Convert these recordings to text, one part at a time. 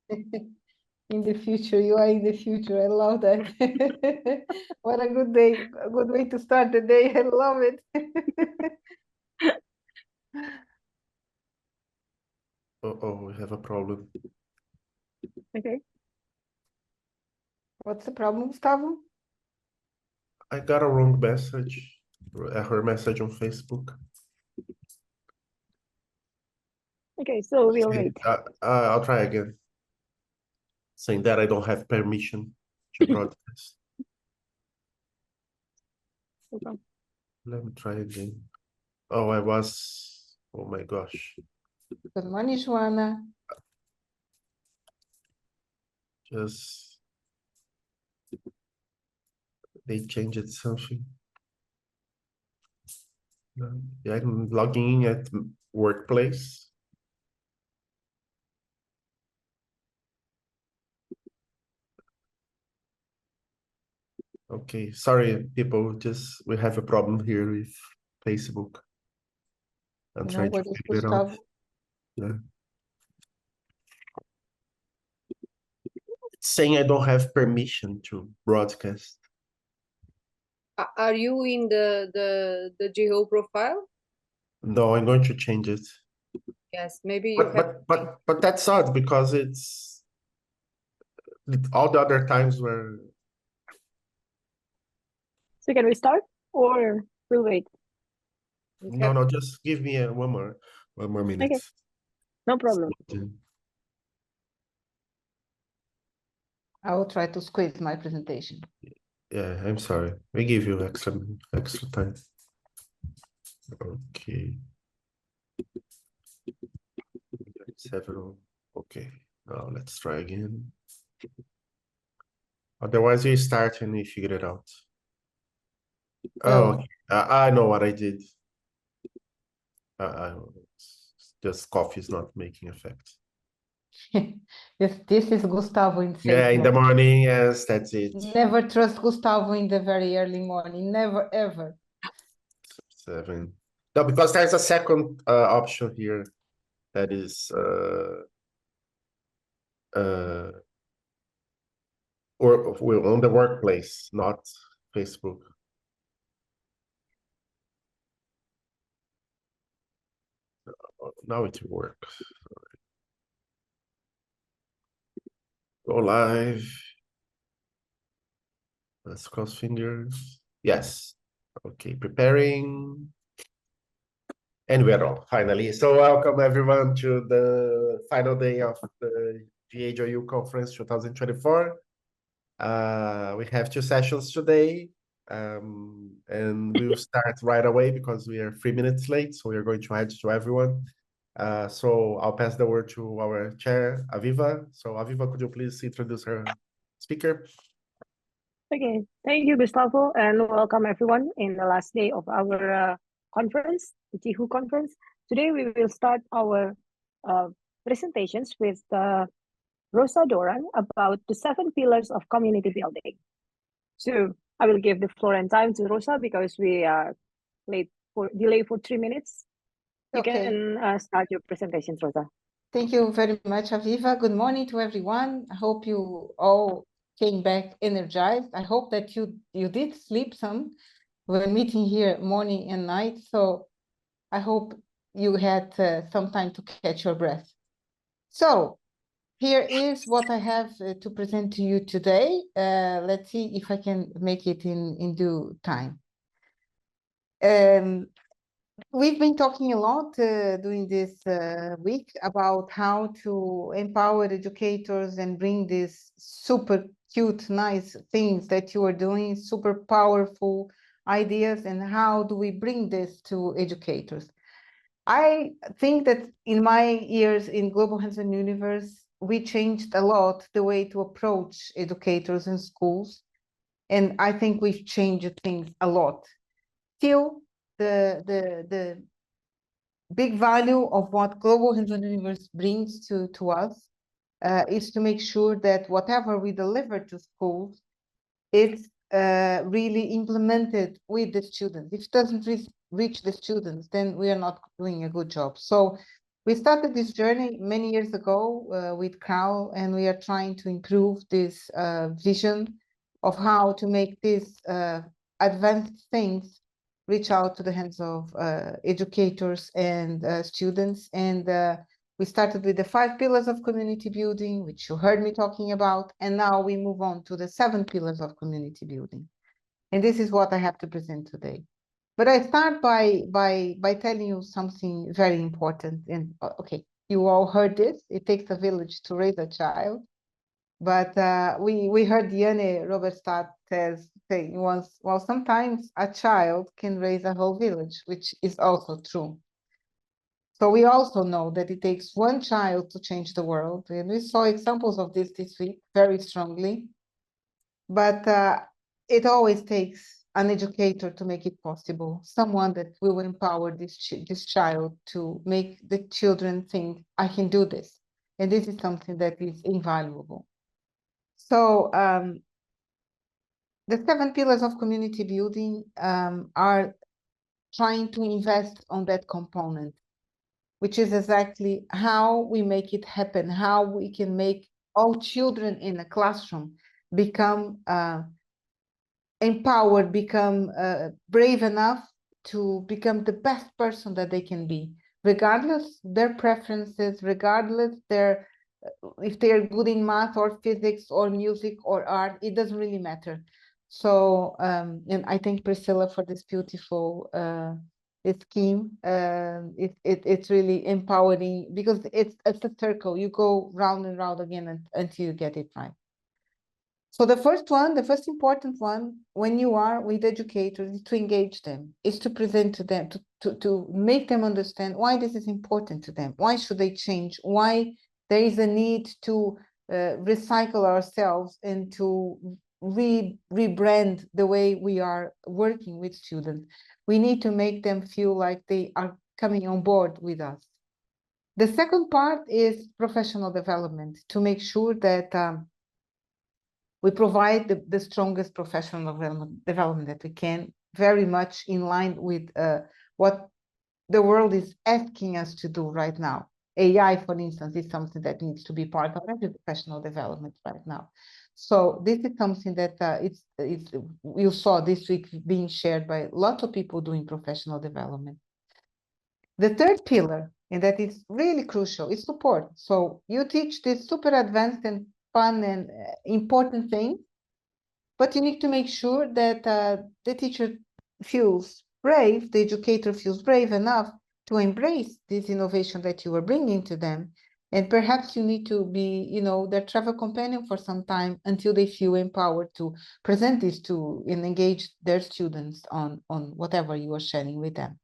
In the future, you are in the future. I love that. What a good day, a good way to start the day. I love it. We have a problem. Okay. What's the problem, Gustavo? I got a wrong message, her message on Facebook. Okay, so we'll wait. I'll try again. Saying that I don't have permission to broadcast. Okay. Let me try again. Oh my gosh. Good morning, Joanna. Just, they changed something. Yeah, I'm logging in at workplace. Okay, sorry, people, just we have a problem here with Facebook. I'm trying to figure it out. Yeah. It's saying I don't have permission to broadcast. Are you in the GO profile? No, I'm going to change it. Yes, maybe you have. But that's odd because it's all the other times where. So can we start or we'll wait? No, just give me one more minute. Okay. No problem. I will try to squeeze my presentation. Yeah, I'm sorry. We give you extra time. Okay. Several. Okay. Now let's try again. Otherwise, we start and we figure it out. Oh, okay. I know what I did. Just coffee is not making effect. This is Gustavo in Yeah, in the morning, yes, that's it. Never trust Gustavo in the very early morning. Never, ever. 7. No, because there's a second option here that is or on the workplace, not Facebook. Now it works. Go live. Let's cross fingers. Yes. Okay, preparing. And we're on, finally. So welcome everyone to the final day of the GHOU Conference 2024. We have 2 sessions today. And we'll start right away because we are 3 minutes late. So we are going to add to everyone. So I'll pass the word to our chair, Aviva. So Aviva, could you please introduce her speaker? Okay, thank you, Gustavo, and welcome everyone in the last day of our conference, the GHOU conference. Today we will start our presentations with Rosa Doran about the 7 pillars of community building. So I will give the floor and time to Rosa because we are delayed for 3 minutes. You can start your presentations, Rosa. Thank you very much, Aviva. Good morning to everyone. I hope you all came back energized. I hope that you did sleep some. We're meeting here morning and night, so I hope you had some time to catch your breath. So here is what I have to present to you today. Let's see if I can make it in due time. We've been talking a lot during this week about how to empower educators and bring these super cute, nice things that you are doing, super powerful ideas, and how do we bring this to educators? I think that in my years in Global Hands-on Universe, we changed a lot the way to approach educators in schools, and I think we've changed things a lot. Still, the big value of what Global Hands-on Universe brings to us is to make sure that whatever we deliver to schools, it's really implemented with the students. If it doesn't reach the students, then we are not doing a good job. So We started this journey many years ago with Carl, and we are trying to improve this vision of how to make these advanced things reach out to the hands of educators and students. And we started with the 5 pillars of community building, which you heard me talking about, and now we move on to the 7 pillars of community building. And this is what I have to present today. But I start by telling you something very important. And okay, you all heard this. It takes a village to raise a child. But we heard Diane Roberstadt say once, well, sometimes a child can raise a whole village, which is also true. So we also know that it takes one child to change the world. And we saw examples of this week very strongly. But it always takes an educator to make it possible, someone that will empower this child to make the children think, I can do this. And this is something that is invaluable. So the 7 pillars of community building are trying to invest on that component, which is exactly how we make it happen, how we can make all children in a classroom become empowered, become brave enough to become the best person that they can be, regardless their preferences, regardless their if they are good in math or physics or music or art, it doesn't really matter. So and I thank Priscilla for this beautiful scheme. It's really empowering because it's a circle. You go round and round again until you get it right. So the first important one, when you are with educators, is to engage them, is to present to them, to make them understand why this is important to them, why should they change, why there is a need to recycle ourselves and to rebrand the way we are working with students. We need to make them feel like they are coming on board with us. The second part is professional development, to make sure that we provide the strongest professional development that we can, very much in line with what the world is asking us to do right now. AI, for instance, is something that needs to be part of every professional development right now. So this is something that you saw this week being shared by lots of people doing professional development. The third pillar, and that is really crucial, is support. So you teach this super advanced and fun and important thing, but you need to make sure that the teacher feels brave, the educator feels brave enough to embrace this innovation that you are bringing to them. And perhaps you need to be, you know, their travel companion for some time until they feel empowered to present this to and engage their students on whatever you are sharing with them.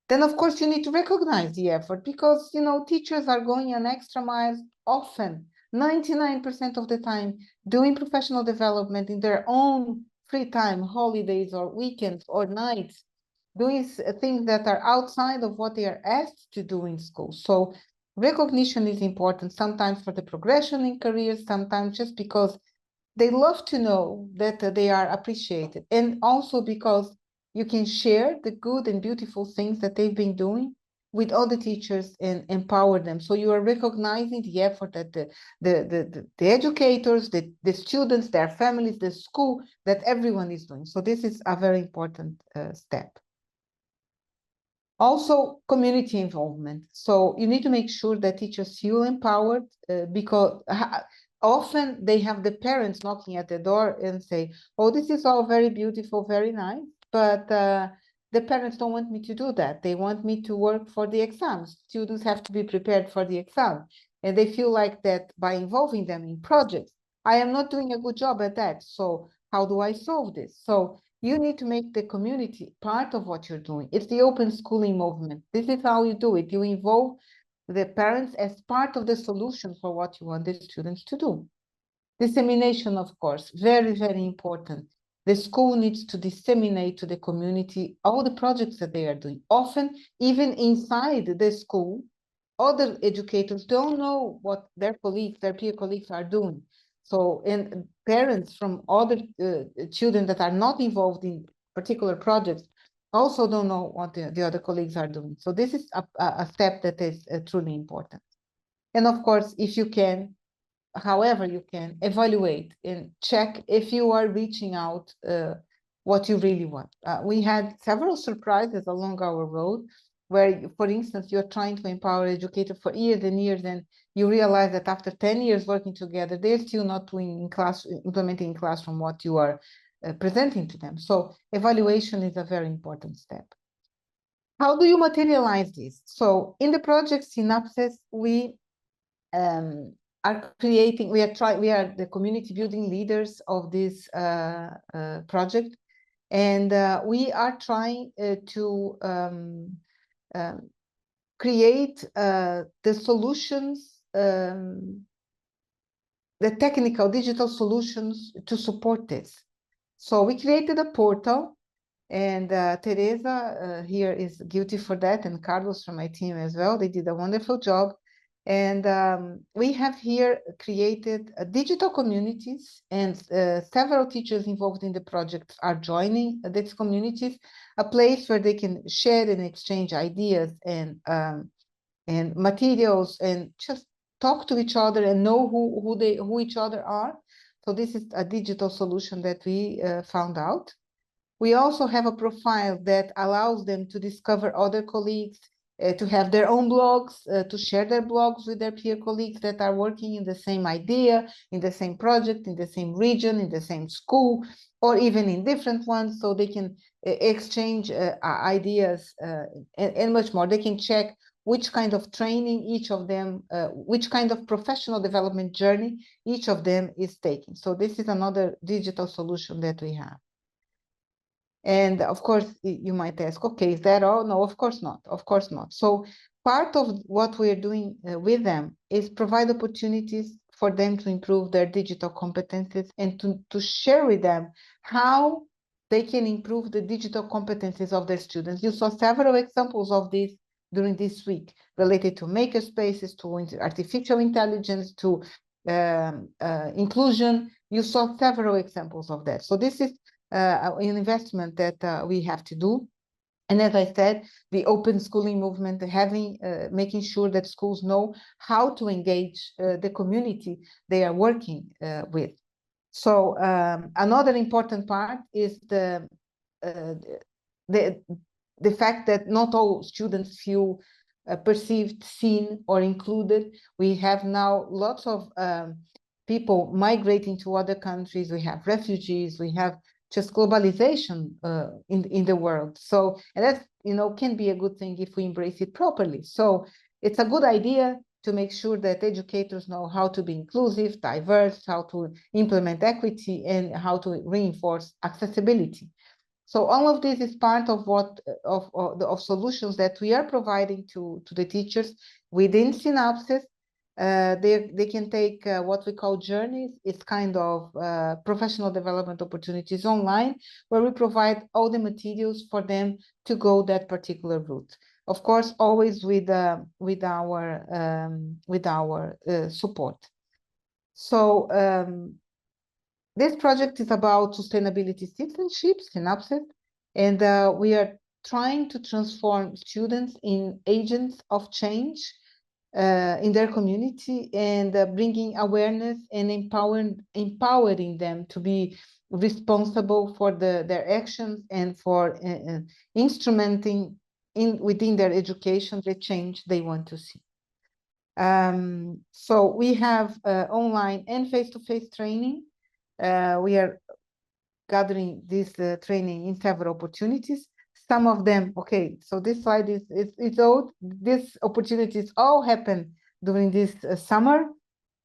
Then, of course, you need to recognize the effort because, you know, teachers are going an extra mile often, 99% of the time, doing professional development in their own free time, holidays or weekends or nights, doing things that are outside of what they are asked to do in school. So recognition is important, sometimes for the progression in careers, sometimes just because they love to know that they are appreciated, and also because you can share the good and beautiful things that they've been doing with all the teachers and empower them. So you are recognizing the effort that the educators, the students, their families, the school, that everyone is doing. So this is a very important step. Also, community involvement. So you need to make sure that teachers feel empowered because often they have the parents knocking at the door and say, oh, this is all very beautiful, very nice, but the parents don't want me to do that. They want me to work for the exams. Students have to be prepared for the exam. And they feel like that by involving them in projects, I am not doing a good job at that. So how do I solve this? So you need to make the community part of what you're doing. It's the open schooling movement. This is how you do it. You involve the parents as part of the solution for what you want the students to do. Dissemination, of course, very, very important. The school needs to disseminate to the community all the projects that they are doing. Often, even inside the school, other educators don't know what their colleagues, their peer colleagues are doing. So, and parents from other children that are not involved in particular projects also don't know what the other colleagues are doing. So this is a step that is truly important. And of course, if you can, however you can, evaluate and check if you are reaching out what you really want. We had several surprises along our road where, for instance, you're trying to empower educators for years and years, and you realize that after 10 years working together, they're still not doing in class, implementing in classroom what you are presenting to them. So evaluation is a very important step. How do you materialize this? So in the project Synapses, we are creating, we are the community building leaders of this project, and we are trying to create the solutions, the technical digital solutions to support this. So we created a portal, and Teresa here is guilty for that, and Carlos from my team as well. They did a wonderful job. And we have here created digital communities, and several teachers involved in the project are joining these communities, a place where they can share and exchange ideas and materials, and just talk to each other and know who each other are. So this is a digital solution that we found out. We also have a profile that allows them to discover other colleagues, to have their own blogs, to share their blogs with their peer colleagues that are working in the same idea, in the same project, in the same region, in the same school, or even in different ones, so they can exchange ideas and much more. They can check which kind of training each of them, which kind of professional development journey each of them is taking. So this is another digital solution that we have. And of course, you might ask, okay, is that all? No, of course not. Of course not. So part of what we're doing with them is provide opportunities for them to improve their digital competencies, and to share with them how they can improve the digital competencies of their students. You saw several examples of this during this week, related to makerspaces, to artificial intelligence, to inclusion. You saw several examples of that. So this is an investment that we have to do. And as I said, the open schooling movement, making sure that schools know how to engage the community they are working with. So another important part is the fact that not all students feel perceived, seen, or included. We have now lots of people migrating to other countries. We have refugees. We have just globalization in the world. So, and that, can be a good thing if we embrace it properly. So it's a good idea to make sure that educators know how to be inclusive, diverse, how to implement equity, and how to reinforce accessibility. So all of this is part of of solutions that we are providing to the teachers within Synapses. They can take what we call journeys. It's kind of professional development opportunities online, where we provide all the materials for them to go that particular route. Of course, always with our support. So this project is about sustainability citizenship, Synapses, and we are trying to transform students in agents of change in their community, and bringing awareness and empowering them to be responsible for their actions, and for instrumenting within their education the change they want to see. So we have online and face-to-face training. We are gathering this training in several opportunities. Some of them, okay, so this slide is old. These opportunities all happened during this summer.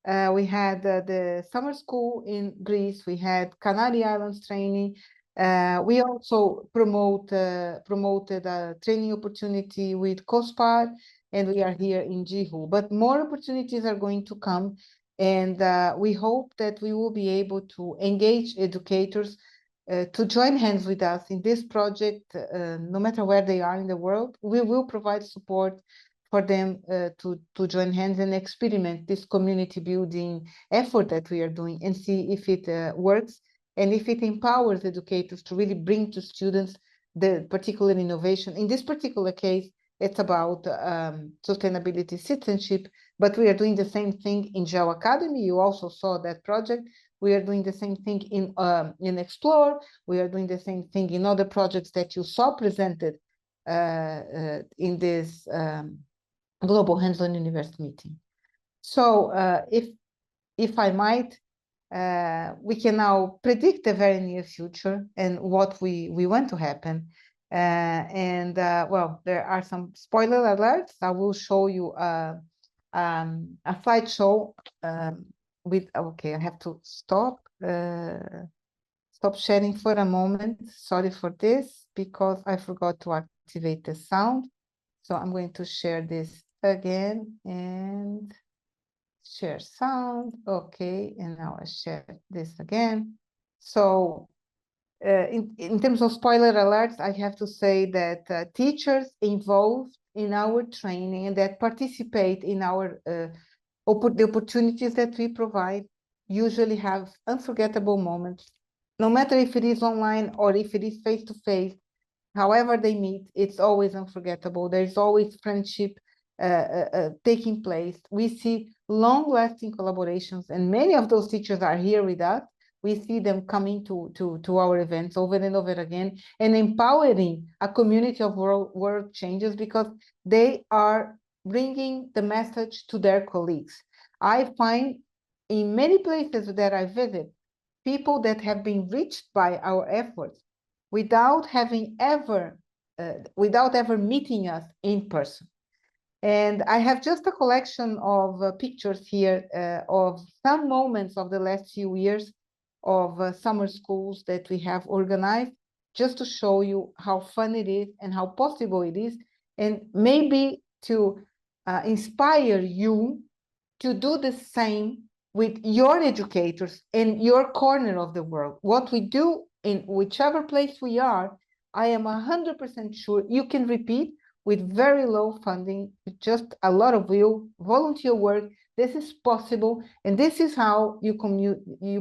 We had the summer school in Greece. We had Canary Islands training. We also promoted a training opportunity with COSPAR, and we are here in Jihu. But more opportunities are going to come, and we hope that we will be able to engage educators to join hands with us in this project, no matter where they are in the world. We will provide support for them to join hands and experiment this community building effort that we are doing, and see if it works, and if it empowers educators to really bring to students the particular innovation. In this particular case, it's about sustainability citizenship, but we are doing the same thing in Geo Academy. You also saw that project. We are doing the same thing in Explore. We are doing the same thing in other projects that you saw presented in this Global Hands-on University meeting. So if I might, we can now predict the very near future and what we want to happen. Well, there are some spoiler alerts. I will show you a slideshow with, okay, I have to stop sharing for a moment. Sorry for this, because I forgot to activate the sound. So I'm going to share this again and share sound. Okay, and now I share this again. So in terms of spoiler alerts, I have to say that teachers involved in our training and that participate in our the opportunities that we provide usually have unforgettable moments, no matter if it is online or if it is face-to-face. However they meet, it's always unforgettable. There's always friendship taking place. We see long-lasting collaborations, and many of those teachers are here with us. We see them coming to our events over and over again and empowering a community of world changers, because they are bringing the message to their colleagues. I find in many places that I visit, people that have been reached by our efforts without ever meeting us in person. And I have just a collection of pictures here of some moments of the last few years of summer schools that we have organized, just to show you how fun it is and how possible it is, and maybe to inspire you to do the same with your educators in your corner of the world. What we do in whichever place we are, I am 100% sure you can repeat with very low funding, with just a lot of will, volunteer work. This is possible, and this is how you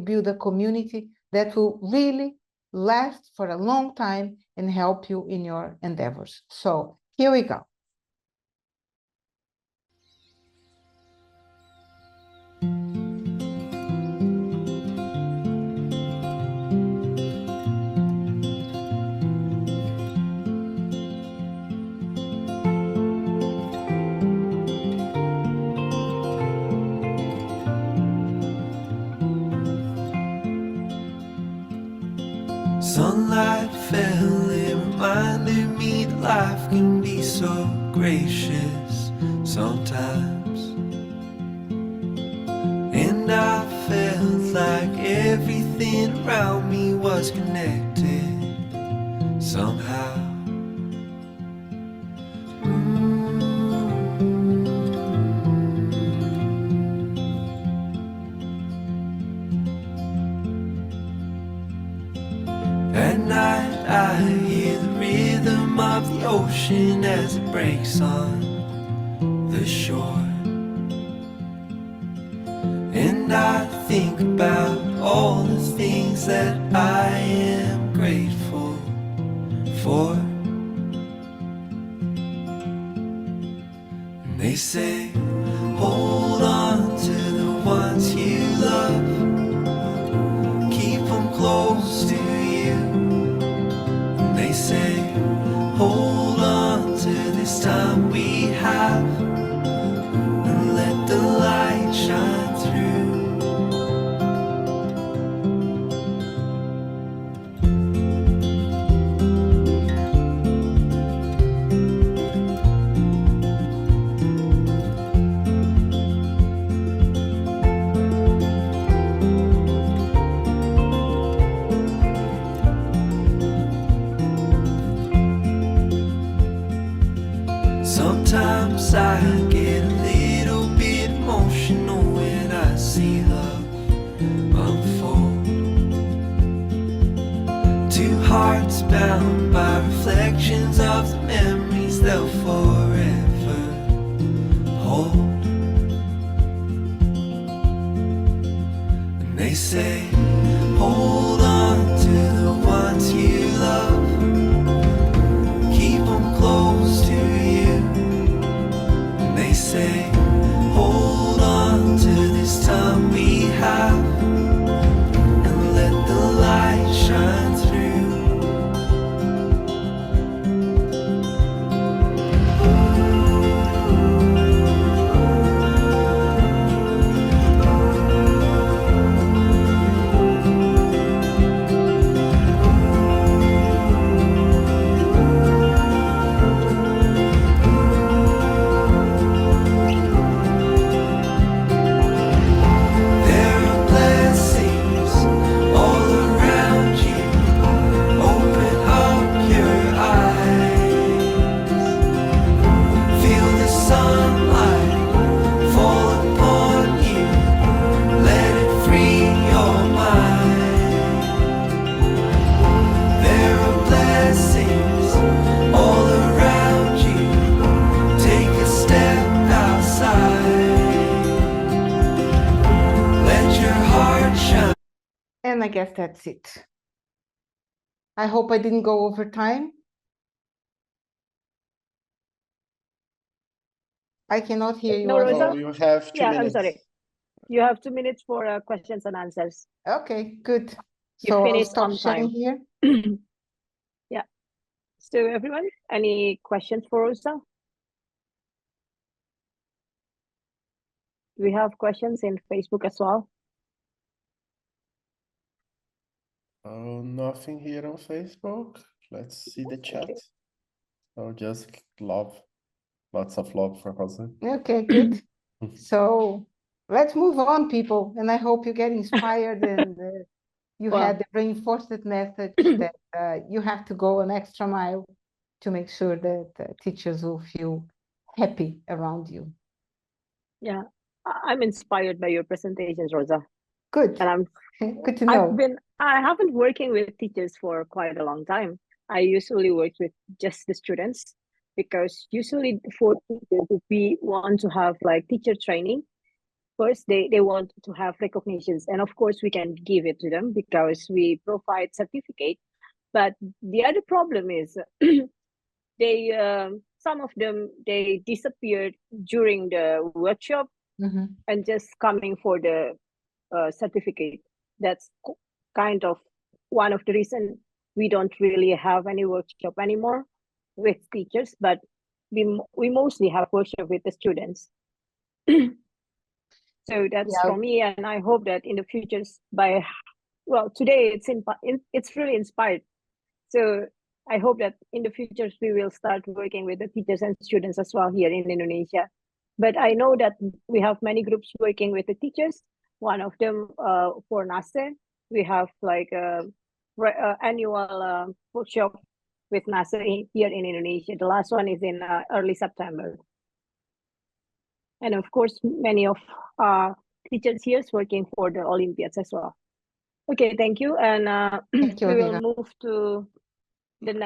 build a community that will really last for a long time and help you in your endeavors. So here we go. Sunlight fell, it reminded me that life can be so gracious sometimes. And I felt like everything around me was connected somehow. At night I hear the rhythm of the ocean as it breaks on the shore. And I think about all the things that I am grateful for. And they say, hold on to the ones you love, keep them close to you. And they say, hold on to this time we have, and let the light shine through. Sometimes I get a little bit emotional when I see love unfold. Two hearts bound by reflections of the memories they'll forever hold. And they say, hold on to the ones you love, And I guess that's it. I hope I didn't go over time. I cannot hear you. No, Oliver. Rosa? Oh, you have 2 Yeah, minutes. I'm sorry. You have 2 minutes for questions and answers. Okay, good. You So I'll finished stop on sharing time. here. Yeah. So everyone, any questions for Rosa? We have questions in Facebook as well. Oh, nothing here on Facebook. Let's see the chat. Okay. Oh, just love. Lots of love for Rosa. Okay, good. So let's move on, people. And I hope you get inspired and you Well- had the reinforced message that you have to go an extra mile to make sure that teachers will feel happy around you. Yeah, I'm inspired by your presentations, Rosa. Good. And I'm Good to know. I haven't working with teachers for quite a long time. I usually work with just the students because usually for teachers, if we want to have like teacher training, first they want to have recognitions, and of course we can give it to them because we provide certificate. But the other problem is they some of them they disappeared during the workshop Mhm. and just coming for the certificate. That's kind of one of the reason we don't really have any workshop anymore with teachers, but we mostly have workshop with the students. So that's Yeah. from me, and I hope that in the futures today it's really inspired. So I hope that in the futures we will start working with the teachers and students as well here in Indonesia. But I know that we have many groups working with the teachers. One of them for NASE, we have like a annual workshop with NASE here in Indonesia. The last one is in early September. And of course, many of teachers here is working for the Olympiads as well. Okay, thank you. And Thank you, we will Aviva. move to the next.